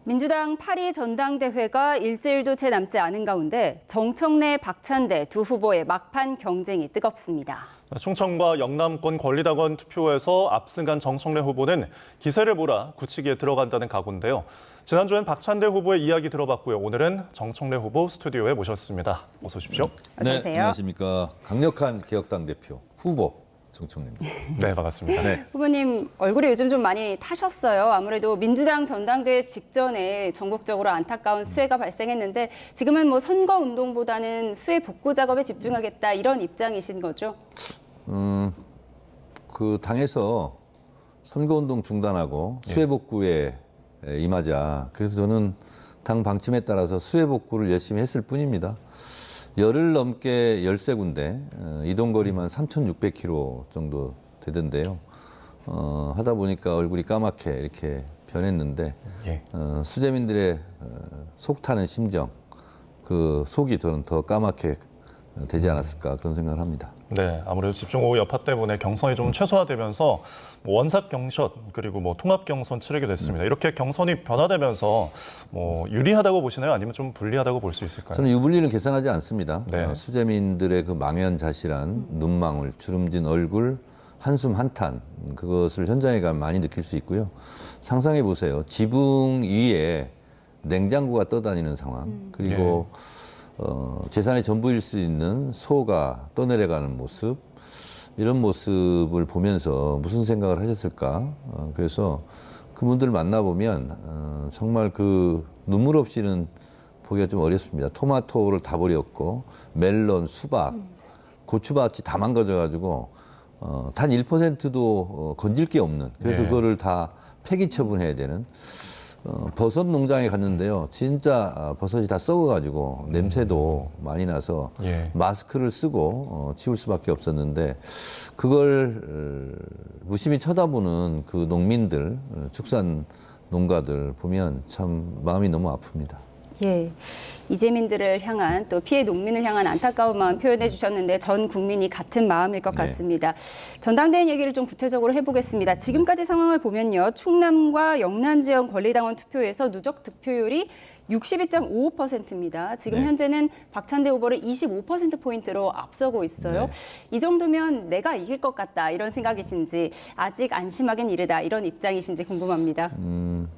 민주당 파리 전당대회가 일주일도 채 남지 않은 가운데 정청래, 박찬대 두 후보의 막판 경쟁이 뜨겁습니다. 충청과 영남권 권리당원 투표에서 압승한 정청래 후보는 기세를 몰아 굳히기에 들어간다는 각오인데요. 지난주엔 박찬대 후보의 이야기 들어봤고요. 오늘은 정청래 후보 스튜디오에 모셨습니다. 어서 오십시오. 어서 오세요. 네, 안녕하십니까. 강력한 개혁당 대표 후보 정청래입니다. 네, 반갑습니다. 네. 후보님 얼굴이 요즘 좀 많이 타셨어요. 아무래도 민주당 전당대회 직전에 전국적으로 안타까운 수해가 발생했는데 지금은 뭐 선거 운동보다는 수해 복구 작업에 집중하겠다 이런 입장이신 거죠? 그 당에서 선거운동 중단하고 수해 복구에 임하자. 그래서 저는 당 방침에 따라서 수해 복구를 열심히 했을 뿐입니다. 열흘 넘게 13군데, 이동거리만 3,600km 정도 되던데요. 하다 보니까 얼굴이 까맣게 이렇게 변했는데, 예. 수재민들의 속 타는 심정, 그 속이 저는 더 까맣게 되지 않았을까 그런 생각을 합니다. 네, 아무래도 집중호우 여파 때문에 경선이 좀 최소화되면서 원삭 경선 그리고 통합 경선 치르게 됐습니다. 이렇게 경선이 변화되면서 유리하다고 보시나요? 아니면 좀 불리하다고 볼 수 있을까요? 저는 유불리는 계산하지 않습니다. 네. 수재민들의 그 망연자실한 눈망울, 주름진 얼굴, 한숨 한탄 그것을 현장에 가면 많이 느낄 수 있고요. 상상해 보세요. 지붕 위에 냉장고가 떠다니는 상황, 그리고 재산의 전부일 수 있는 소가 떠내려가는 모습, 이런 모습을 보면서 무슨 생각을 하셨을까? 그래서 그분들 만나보면 정말 그 눈물 없이는 보기가 좀 어렵습니다. 토마토를 다 버렸고 멜론, 수박, 고추밭이 다 망가져가지고 단 1%도 건질 게 없는, 그래서 네. 그거를 다 폐기 처분해야 되는 버섯 농장에 갔는데요. 진짜 버섯이 다 썩어가지고 냄새도 많이 나서 예. 마스크를 쓰고 치울 수밖에 없었는데, 그걸 무심히 쳐다보는 그 농민들, 축산 농가들 보면 참 마음이 너무 아픕니다. 예, 이재민들을 향한 또 피해 농민을 향한 안타까운 마음 표현해 주셨는데 전 국민이 같은 마음일 것 네. 같습니다. 전당대회 얘기를 좀 구체적으로 해보겠습니다. 지금까지 상황을 보면요. 충남과 영남 지역 권리당원 투표에서 누적 득표율이 62.55%입니다. 지금 네. 현재는 박찬대 후보를 25%포인트로 앞서고 있어요. 네. 이 정도면 내가 이길 것 같다 이런 생각이신지 아직 안심하긴 이르다 이런 입장이신지 궁금합니다.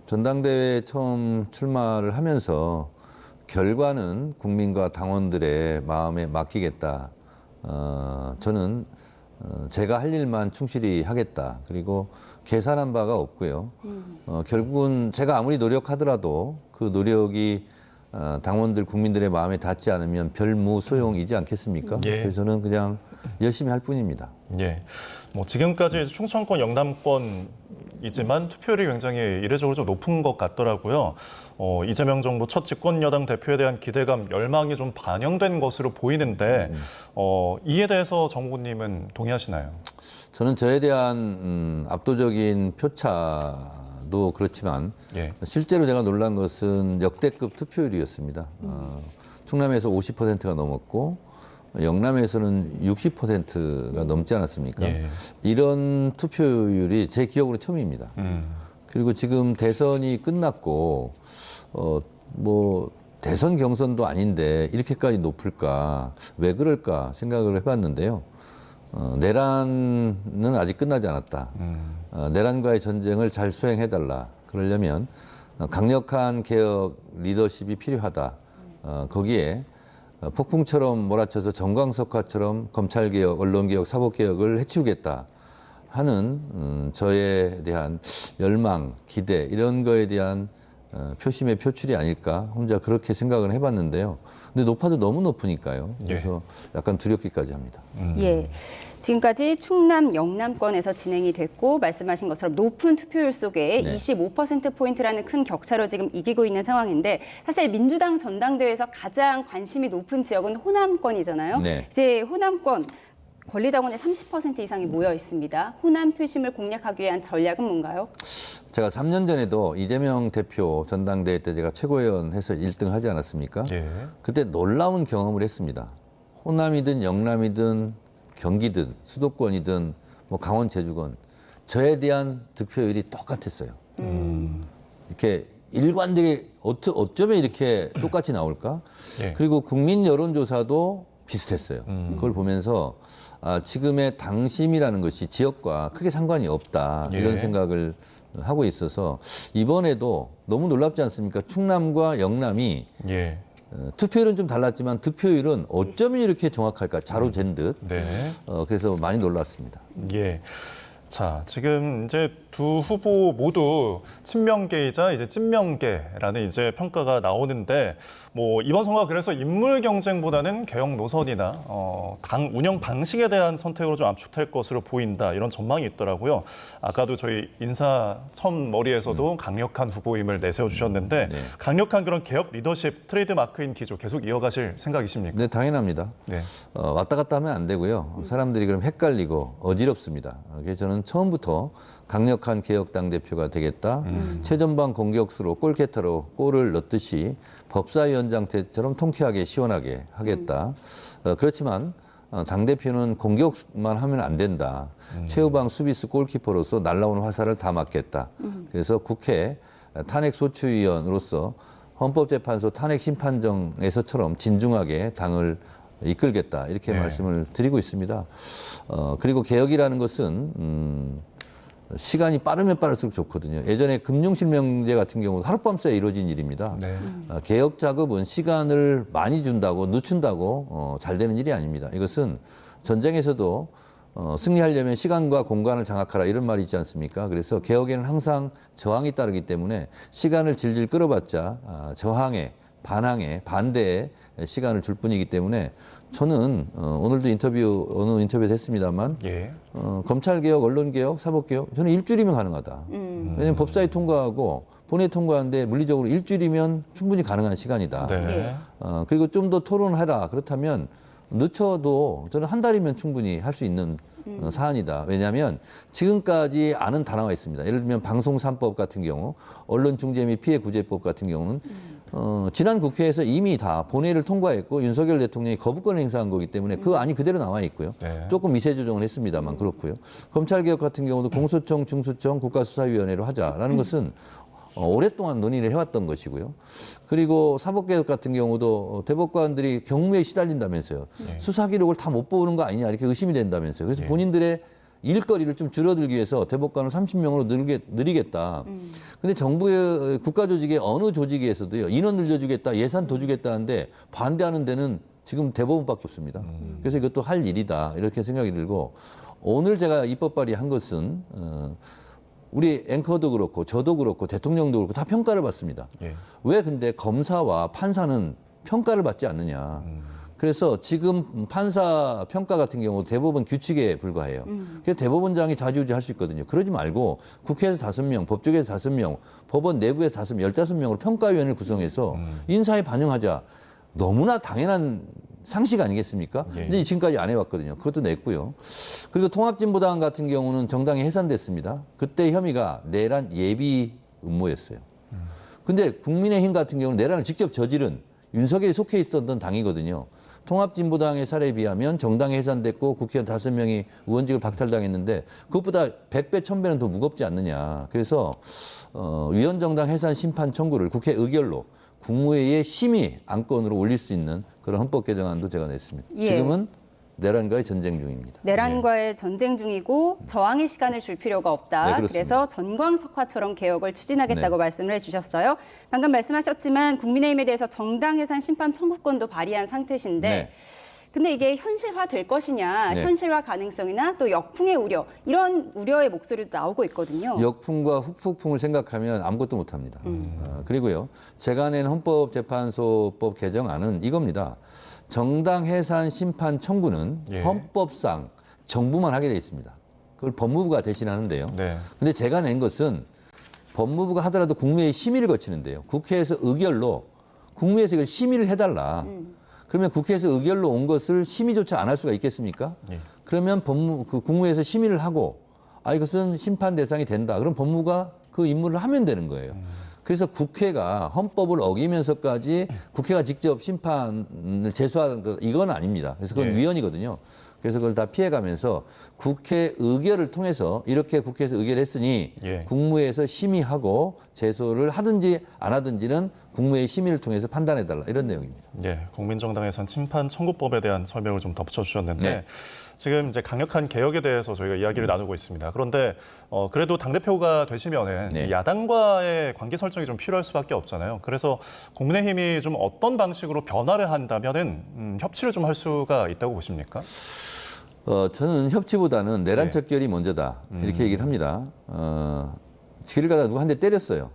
전당대회에 처음 출마를 하면서 결과는 국민과 당원들의 마음에 맡기겠다. 저는 제가 할 일만 충실히 하겠다. 그리고 계산한 바가 없고요. 결국은 제가 아무리 노력하더라도 그 노력이 당원들, 국민들의 마음에 닿지 않으면 별무소용이지 않겠습니까? 예. 그래서 저는 그냥 열심히 할 뿐입니다. 예. 지금까지 충청권, 영남권이지만 투표율이 굉장히 이례적으로 좀 높은 것 같더라고요. 이재명 정부 첫 집권 여당 대표에 대한 기대감, 열망이 좀 반영된 것으로 보이는데 이에 대해서 정 후보님은 동의하시나요? 저는 저에 대한 압도적인 표차도 그렇지만 예. 실제로 제가 놀란 것은 역대급 투표율이었습니다. 충남에서 50%가 넘었고 영남에서는 60%가 넘지 않았습니까? 예. 이런 투표율이 제 기억으로 처음입니다. 그리고 지금 대선이 끝났고 대선 경선도 아닌데 이렇게까지 높을까, 왜 그럴까 생각을 해봤는데요. 내란은 아직 끝나지 않았다. 내란과의 전쟁을 잘 수행해달라. 그러려면 강력한 개혁 리더십이 필요하다. 거기에 폭풍처럼 몰아쳐서 정광석화처럼 검찰개혁, 언론개혁, 사법개혁을 해치우겠다 하는 저에 대한 열망, 기대 이런 거에 대한 표심의 표출이 아닐까 혼자 그렇게 생각을 해봤는데요. 근데 높아도 너무 높으니까요. 그래서 약간 두렵기까지 합니다. 예, 지금까지 충남, 영남권에서 진행이 됐고 말씀하신 것처럼 높은 투표율 속에 네. 25%포인트라는 큰 격차로 지금 이기고 있는 상황인데 사실 민주당 전당대회에서 가장 관심이 높은 지역은 호남권이잖아요. 네. 이제 호남권 권리당원의 30% 이상이 모여 있습니다. 호남 표심을 공략하기 위한 전략은 뭔가요? 제가 3년 전에도 이재명 대표 전당대회 때 제가 최고위원 해서 1등 하지 않았습니까? 예. 그때 놀라운 경험을 했습니다. 호남이든 영남이든 경기든 수도권이든 강원 제주권 저에 대한 득표율이 똑같았어요. 이렇게 일관되게 어쩌면 이렇게 똑같이 나올까? 예. 그리고 국민 여론조사도 비슷했어요. 그걸 보면서 지금의 당심이라는 것이 지역과 크게 상관이 없다. 예. 이런 생각을 하고 있어서 이번에도 너무 놀랍지 않습니까? 충남과 영남이 예. 투표율은 좀 달랐지만 득표율은 어쩌면 이렇게 정확할까? 자로 잰 듯. 네. 그래서 많이 놀랐습니다. 예. 자, 지금 이제 두 후보 모두 친명계이자 이제 찐명계라는 이제 평가가 나오는데 뭐 이번 선거가 그래서 인물 경쟁보다는 개혁 노선이나 당 운영 방식에 대한 선택으로 좀 압축될 것으로 보인다 이런 전망이 있더라고요. 아까도 저희 인사 첫머리에서도 강력한 후보임을 내세워 주셨는데 네. 강력한 그런 개혁 리더십 트레이드 마크인 기조 계속 이어가실 생각이십니까? 네, 당연합니다. 네. 왔다 갔다 하면 안 되고요. 사람들이 그럼 헷갈리고 어지럽습니다. 그래서 저는 처음부터 강력한 개혁 당대표가 되겠다. 최전방 공격수로 골게터로 골을 넣듯이 법사위원장 때처럼 통쾌하게 시원하게 하겠다. 그렇지만 당대표는 공격만 하면 안 된다. 최후방 수비수 골키퍼로서 날아오는 화살을 다 막겠다. 그래서 국회 탄핵소추위원으로서 헌법재판소 탄핵심판정에서처럼 진중하게 당을 이끌겠다 이렇게 네. 말씀을 드리고 있습니다. 그리고 개혁이라는 것은 시간이 빠르면 빠를수록 좋거든요. 예전에 금융실명제 같은 경우 하룻밤 사이에 이루어진 일입니다. 네. 개혁 작업은 시간을 많이 준다고 늦춘다고 잘 되는 일이 아닙니다. 이것은 전쟁에서도 승리하려면 시간과 공간을 장악하라 이런 말이 있지 않습니까? 그래서 개혁에는 항상 저항이 따르기 때문에 시간을 질질 끌어봤자 저항에 반항에 반대에 시간을 줄 뿐이기 때문에 저는 오늘도 어느 인터뷰에서 했습니다만 예. 검찰개혁, 언론개혁, 사법개혁 저는 일주일이면 가능하다. 왜냐하면 법사위 통과하고 본회의 통과하는데 물리적으로 일주일이면 충분히 가능한 시간이다. 네. 그리고 좀 더 토론해라. 그렇다면 늦춰도 저는 한 달이면 충분히 할 수 있는 사안이다. 왜냐하면 지금까지 아는 단어가 있습니다. 예를 들면 방송 3법 같은 경우, 언론중재 및 피해구제법 같은 경우는 지난 국회에서 이미 다 본회의를 통과했고 윤석열 대통령이 거부권을 행사한 거기 때문에 그 안이 그대로 나와 있고요. 네. 조금 미세 조정을 했습니다만 그렇고요. 검찰개혁 같은 경우도 공수처, 중수청, 국가수사위원회로 하자라는 것은 오랫동안 논의를 해왔던 것이고요. 그리고 사법개혁 같은 경우도 대법관들이 경무에 시달린다면서요. 네. 수사 기록을 다 못 보는 거 아니냐 이렇게 의심이 된다면서요. 그래서 네. 본인들의 일거리를 좀 줄어들기 위해서 대법관을 30명으로 늘리겠다. 근데 정부의 국가조직의 어느 조직에서도요. 인원 늘려주겠다, 예산 더 주겠다는데 반대하는 데는 지금 대법원밖에 없습니다. 그래서 이것도 할 일이다 이렇게 생각이 들고 오늘 제가 입법 발의한 것은 우리 앵커도 그렇고 저도 그렇고 대통령도 그렇고 다 평가를 받습니다. 예. 왜 근데 검사와 판사는 평가를 받지 않느냐. 그래서 지금 판사 평가 같은 경우 대법원 규칙에 불과해요. 그래서 대법원장이 자주우지 할 수 있거든요. 그러지 말고 국회에서 5명, 법조계에서 5명, 법원 내부에서 15명으로 평가위원회를 구성해서 인사에 반영하자. 너무나 당연한 상식 아니겠습니까? 예. 근데 지금까지 안 해왔거든요. 그것도 냈고요. 그리고 통합진보당 같은 경우는 정당이 해산됐습니다. 그때 혐의가 내란 예비 음모였어요. 근데 국민의힘 같은 경우는 내란을 직접 저지른 윤석열이 속해 있었던 당이거든요. 통합진보당의 사례에 비하면 정당이 해산됐고 국회의원 5명이 의원직을 박탈당했는데 그것보다 100배, 1000배는 더 무겁지 않느냐. 그래서 위원정당 해산 심판 청구를 국회 의결로 국무회의의 심의 안건으로 올릴 수 있는 그런 헌법 개정안도 제가 냈습니다. 예. 지금은 내란과의 전쟁 중입니다. 내란과의 전쟁 중이고 저항의 시간을 줄 필요가 없다. 네, 그렇습니다. 그래서 전광석화처럼 개혁을 추진하겠다고 네. 말씀을 해주셨어요. 방금 말씀하셨지만 국민의힘에 대해서 정당 해산 심판 청구권도 발의한 상태신데 네. 근데 이게 현실화될 것이냐, 네. 현실화 가능성이나 또 역풍의 우려, 이런 우려의 목소리도 나오고 있거든요. 역풍과 후폭풍을 생각하면 아무것도 못합니다. 그리고요, 제가 낸 헌법재판소법 개정안은 이겁니다. 정당 해산 심판 청구는 예. 헌법상 정부만 하게 돼 있습니다. 그걸 법무부가 대신하는데요. 네. 근데 제가 낸 것은 법무부가 하더라도 국무회의 심의를 거치는데요. 국회에서 의결로 국무회에서 이걸 심의를 해달라. 그러면 국회에서 의결로 온 것을 심의조차 안 할 수가 있겠습니까? 예. 그러면 국무회에서 심의를 하고 이것은 심판 대상이 된다. 그럼 법무부가 그 임무를 하면 되는 거예요. 그래서 국회가 헌법을 어기면서까지 국회가 직접 심판을 제소하는 거 이건 아닙니다. 그래서 그건 예. 위헌이거든요. 그래서 그걸 다 피해가면서 국회 의결을 통해서 이렇게 국회에서 의결했으니 예. 국무회에서 심의하고 제소를 하든지 안 하든지는 국무회의 심의를 통해서 판단해달라 이런 내용입니다. 예, 국민정당에선 침판 청구법에 대한 설명을 좀 덧붙여 주셨는데 네. 지금 이제 강력한 개혁에 대해서 저희가 이야기를 나누고 있습니다. 그런데 그래도 당대표가 되시면은 네. 야당과의 관계 설정이 좀 필요할 수밖에 없잖아요. 그래서 국민의힘이 좀 어떤 방식으로 변화를 한다면은 협치를 좀 할 수가 있다고 보십니까? 저는 협치보다는 내란 척결이 먼저다 이렇게 얘기를 합니다. 길을 가다 누가 한 대 때렸어요.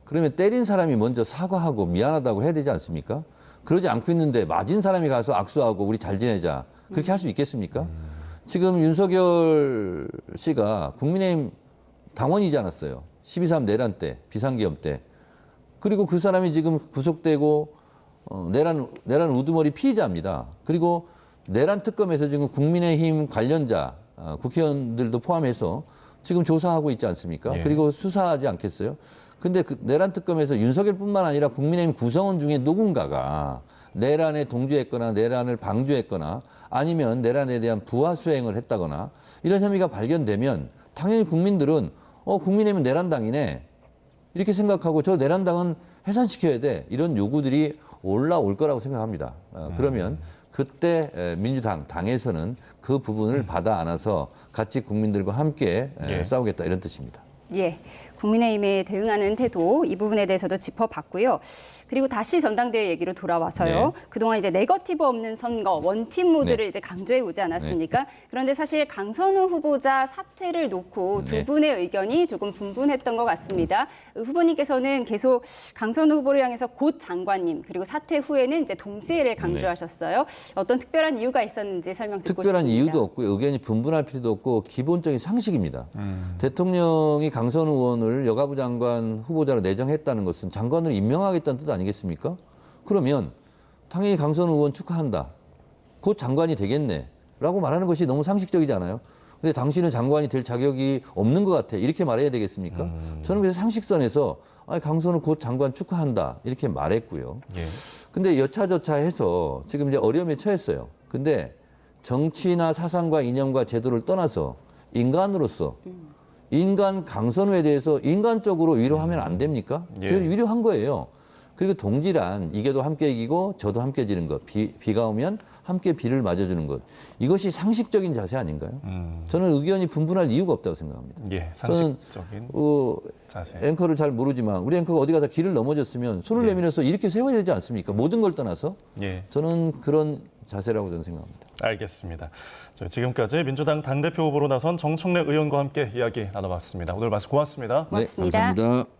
그러면 때린 사람이 먼저 사과하고 미안하다고 해야 되지 않습니까? 그러지 않고 있는데 맞은 사람이 가서 악수하고 우리 잘 지내자 그렇게 할 수 있겠습니까? 지금 윤석열 씨가 국민의힘 당원이지 않았어요. 12.3 내란 때, 비상계엄 때. 그리고 그 사람이 지금 구속되고 내란 우두머리 피의자입니다. 그리고 내란 특검에서 지금 국민의힘 관련자 국회의원들도 포함해서 지금 조사하고 있지 않습니까? 예. 그리고 수사하지 않겠어요? 근데 그 내란 특검에서 윤석열뿐만 아니라 국민의힘 구성원 중에 누군가가 내란에 동조했거나 내란을 방조했거나 아니면 내란에 대한 부하 수행을 했다거나 이런 혐의가 발견되면 당연히 국민들은 국민의힘은 내란당이네 이렇게 생각하고 저 내란당은 해산시켜야 돼 이런 요구들이 올라올 거라고 생각합니다. 그러면 그때 민주당 당에서는 그 부분을 받아 안아서 같이 국민들과 함께 예. 싸우겠다 이런 뜻입니다. 예, 국민의힘에 대응하는 태도 이 부분에 대해서도 짚어봤고요. 그리고 다시 전당대회 얘기로 돌아와서요. 네. 그동안 이제 네거티브 없는 선거, 원팀 모드를 네. 이제 강조해 오지 않았습니까? 그런데 사실 강선우 후보자 사퇴를 놓고 두 분의 의견이 조금 분분했던 것 같습니다. 후보님께서는 계속 강선우 후보를 향해서 곧 장관님 그리고 사퇴 후에는 이제 동지애를 강조하셨어요. 어떤 특별한 이유가 있었는지 설명 듣고 특별한 싶습니다. 이유도 없고요. 의견이 분분할 필요도 없고 기본적인 상식입니다. 대통령이 강선우 의원을 여가부 장관 후보자로 내정했다는 것은 장관을 임명하겠다는 뜻 아니겠습니까? 그러면 당연히 강선우 의원 축하한다. 곧 장관이 되겠네. 라고 말하는 것이 너무 상식적이지 않아요? 근데 당신은 장관이 될 자격이 없는 것 같아. 이렇게 말해야 되겠습니까? 저는 그래서 상식선에서 강선우 곧 장관 축하한다. 이렇게 말했고요. 예. 근데 여차저차 해서 지금 이제 어려움에 처했어요. 근데 정치나 사상과 이념과 제도를 떠나서 인간으로서 인간 강선우에 대해서 인간적으로 위로하면 안 됩니까? 예. 그래서 위로한 거예요. 그리고 동지란 이게도 함께 이기고 저도 함께 지는 것. 비가 오면 함께 비를 맞아주는 것. 이것이 상식적인 자세 아닌가요? 저는 의견이 분분할 이유가 없다고 생각합니다. 예, 상식적인 자세. 앵커를 잘 모르지만 우리 앵커가 어디 가다 길을 넘어졌으면 손을 내밀어서 이렇게 세워야 되지 않습니까? 모든 걸 떠나서 예. 저는 그런 자세라고 저는 생각합니다. 알겠습니다. 지금까지 민주당 당대표 후보로 나선 정청래 의원과 함께 이야기 나눠봤습니다. 오늘 말씀 고맙습니다. 고맙습니다. 네, 감사합니다.